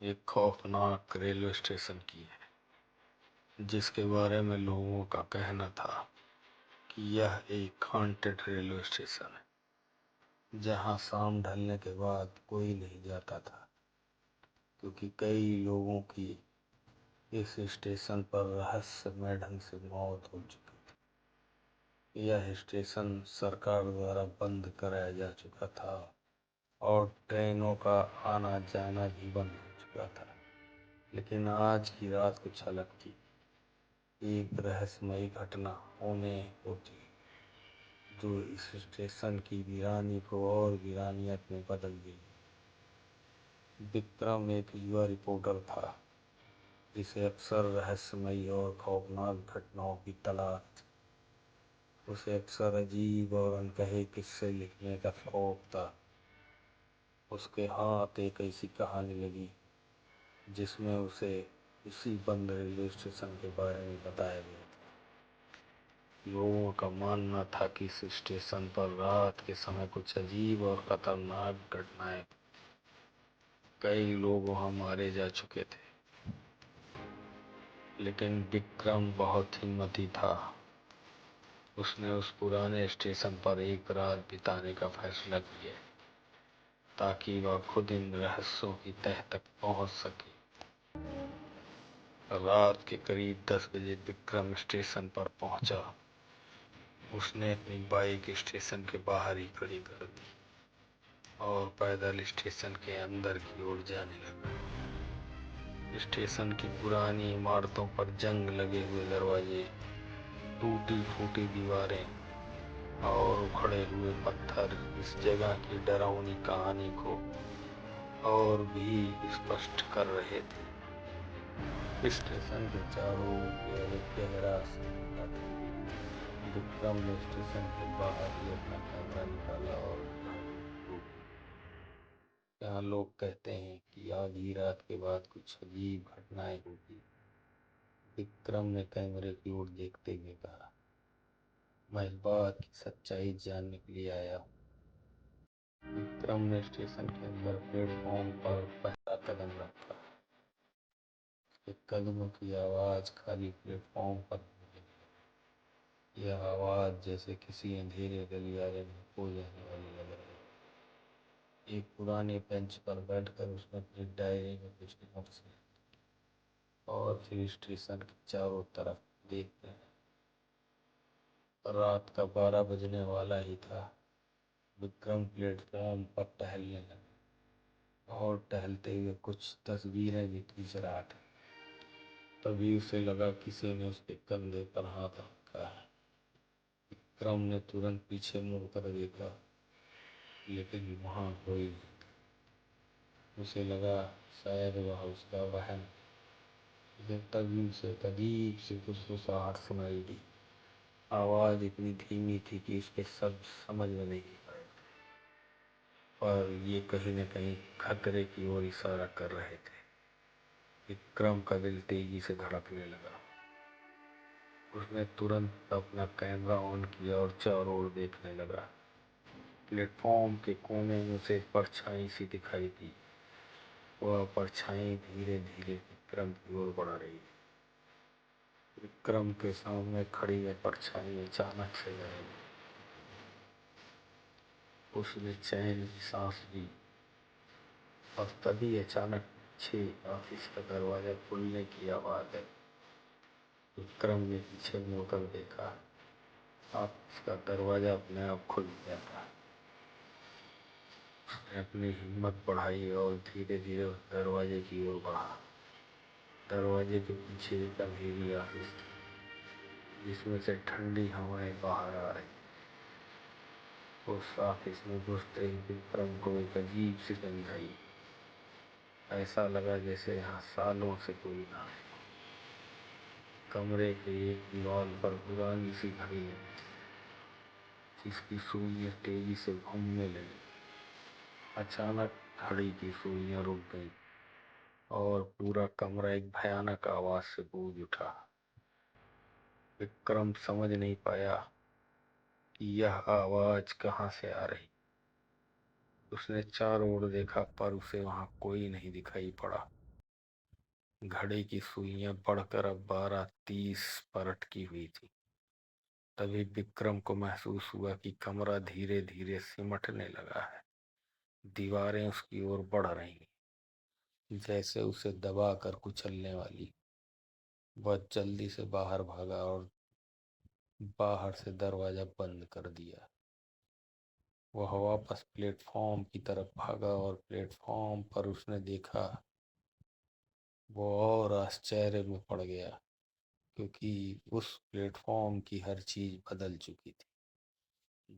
एक खौफनाक railway station की है, जिसके बारे में लोगों का कहना था कि यह एक हॉन्टेड रेलवे स्टेशन है, जहां शाम ढलने के बाद कोई नहीं जाता था, क्योंकि कई लोगों की इस स्टेशन पर रहस्यमय ढंग से मौत हो चुकी थी। यह स्टेशन सरकार द्वारा बंद कराया जा चुका था और ट्रेनों का आना जाना भी बंद हो चुका था। लेकिन आज की रात कुछ अलग थी। एक रहस्यमयी घटना होने होती जो इस स्टेशन की वीरानी को और वीरानियत में बदल गई। विक्रम एक युवा रिपोर्टर था, जिसे अक्सर रहस्यमयी और खौफनाक घटनाओं की तलाश थी। उसे अक्सर अजीब और अनकहे किस्से लिखने का शौक था। उसके हाथ एक ऐसी कहानी लगी जिसमें उसे इसी बंद रेलवे स्टेशन के बारे में बताया गया था। लोगों का मानना था कि इस स्टेशन पर रात के समय कुछ अजीब और खतरनाक घटनाएं, कई लोग वहां मारे जा चुके थे। लेकिन विक्रम बहुत हिम्मती था। उसने उस पुराने स्टेशन पर एक रात बिताने का फैसला किया, ताकि वह खुद इन रहस्यों की तह तक पहुंच सके। रात के करीब 10 बजे विक्रम स्टेशन पर पहुंचा। उसने अपनी बाइक स्टेशन के बाहर ही खड़ी कर दी और पैदल स्टेशन के अंदर की ओर जाने लगा। स्टेशन की पुरानी इमारतों पर जंग लगे हुए दरवाजे, टूटी फूटी दीवारें और उखड़े हुए पत्थर इस जगह की डरावनी कहानी को और भी स्पष्ट कर रहे थे। स्टेशन के चारों ओर एक गहरा सन्नाटा था। विक्रम ने स्टेशन के बाहर ही अपना कैमरा निकाला और यहाँ लोग कहते हैं कि आधी रात के बाद कुछ अजीब घटनाएं होती। विक्रम ने कैमरे की ओर देखते हुए कहा, मैं इस बात की सच्चाई जानने के लिए आया हूँ। विक्रम ने स्टेशन के अंदर प्लेटफॉर्म पर पहला कदम रखा। उसके कदमों की आवाज खाली प्लेटफॉर्म पर। यह आवाज जैसे किसी अंधेरे गलियारे में खो जाने वाली लग रही। एक पुराने बेंच पर बैठकर उसने अपनी डायरी में कुछ नोट्स और फिर स्टेशन के चारों तरफ देखते हैं। रात का 12 बजने वाला ही था। विक्रम प्लेटफॉर्म पर टहलने लगा और टहलते हुए कुछ तस्वीरें भी खींच रहा था। तभी उसे लगा किसी ने उसके कंधे पर हाथ रखा है। विक्रम ने तुरंत पीछे मुड़कर देखा, लेकिन वहां कोई नहीं। उसे लगा शायद वह उसका वहम। लेकिन तभी उसे अजीब सी फुसफुसाहट सुनाई दी। आवाज इतनी धीमी थी कि उसके शब्द समझ में नहीं आए, पर ये कहीं न कहीं खतरे की ओर इशारा कर रहे थे। विक्रम का दिल तेजी से धड़कने लगा। उसने तुरंत अपना कैमरा ऑन किया और चारों ओर देखने लगा। प्लेटफॉर्म के कोने में उसे परछाई सी दिखाई दी। वह परछाई धीरे धीरे विक्रम की ओर बढ़ रही। विक्रम के सामने खड़ी है परछाई अचानक से गायब। उसने चैन की सांस ली और तभी अचानक पीछे ऑफिस का दरवाजा खुलने की आवाज आई। विक्रम ने पीछे मुड़कर देखा। ऑफिस का दरवाजा अपने आप खुल गया था। उसने अपनी हिम्मत बढ़ाई और धीरे धीरे उस दरवाजे की ओर बढ़ा। दरवाजे के पीछे एक अंधेरी ऑफिस थी, जिसमें से ठंडी हवाएं बाहर आ रही। उस ऑफिस में घुसते ही विक्रम को एक अजीब सी गंध आई। ऐसा लगा जैसे यहाँ सालों से कोई ना आया। कमरे के एक दीवार पर पुरानी सी घड़ी लगी थी, जिसकी सुइयां तेजी से घूमने लगी। अचानक घड़ी की सुइयां रुक गई और पूरा कमरा एक भयानक आवाज से गूंज उठा। विक्रम समझ नहीं पाया कि यह आवाज कहां से आ रही। उसने चारों ओर देखा, पर उसे वहां कोई नहीं दिखाई पड़ा। घड़ी की सुइयां बढ़कर अब 12:30 पर अटकी हुई थी। तभी विक्रम को महसूस हुआ कि कमरा धीरे धीरे सिमटने लगा है। दीवारें उसकी ओर बढ़ रही, जैसे उसे दबा कर कुचलने वाली। वह जल्दी से बाहर भागा और बाहर से दरवाजा बंद कर दिया। वह वापस प्लेटफॉर्म की तरफ भागा और प्लेटफॉर्म पर उसने देखा। वो और आश्चर्य में पड़ गया, क्योंकि उस प्लेटफॉर्म की हर चीज बदल चुकी थी।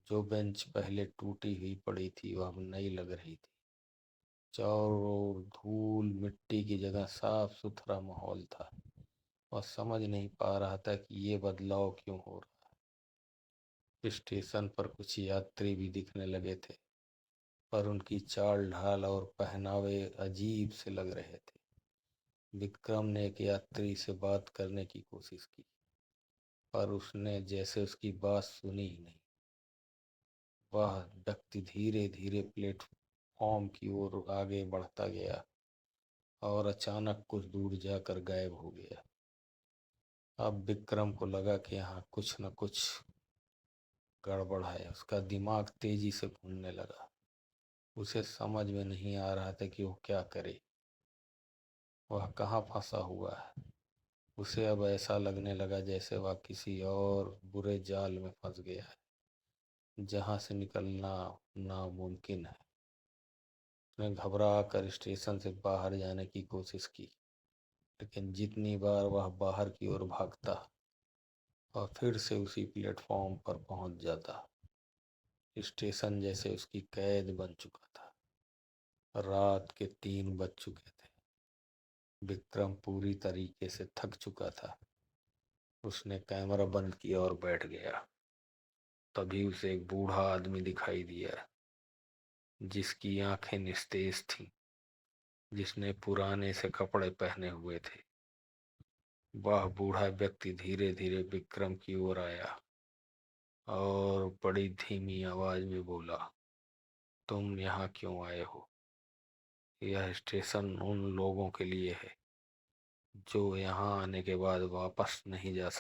जो बेंच पहले टूटी हुई पड़ी थी वह अब नई लग रही थी। चारों ओर धूल मिट्टी की जगह साफ सुथरा माहौल था। वह समझ नहीं पा रहा था कि ये बदलाव क्यों हो रहा। स्टेशन पर कुछ यात्री भी दिखने लगे थे, पर उनकी चाल ढाल और पहनावे अजीब से लग रहे थे। विक्रम ने एक यात्री से बात करने की कोशिश की, पर उसने जैसे उसकी बात सुनी ही नहीं। वह व्यक्ति धीरे धीरे प्लेटफॉर्म की ओर आगे बढ़ता गया और अचानक कुछ दूर जाकर गायब हो गया। अब विक्रम को लगा कि यहाँ कुछ न कुछ गड़बड़ है। उसका दिमाग तेजी से घूमने लगा। उसे समझ में नहीं आ रहा था कि वो क्या करे। वह कहाँ फंसा हुआ है। उसे अब ऐसा लगने लगा जैसे वह किसी और बुरे जाल में फंस गया है, जहाँ से निकलना नामुमकिन है। उसने घबरा कर स्टेशन से बाहर जाने की कोशिश की, लेकिन जितनी बार वह बाहर की ओर भागता, वह फिर से उसी प्लेटफॉर्म पर पहुंच जाता। स्टेशन जैसे उसकी कैद बन चुका था। रात के 3 बज चुके थे। विक्रम पूरी तरीके से थक चुका था। उसने कैमरा बंद किया और बैठ गया। तभी उसे एक बूढ़ा आदमी दिखाई दिया, जिसकी आंखें निस्तेज थीं, जिसने पुराने से कपड़े पहने हुए थे। वह बूढ़ा व्यक्ति धीरे धीरे विक्रम की ओर आया और बड़ी धीमी आवाज में बोला, तुम यहाँ क्यों आए हो? यह स्टेशन उन लोगों के लिए है जो यहाँ आने के बाद वापस नहीं जा सकते।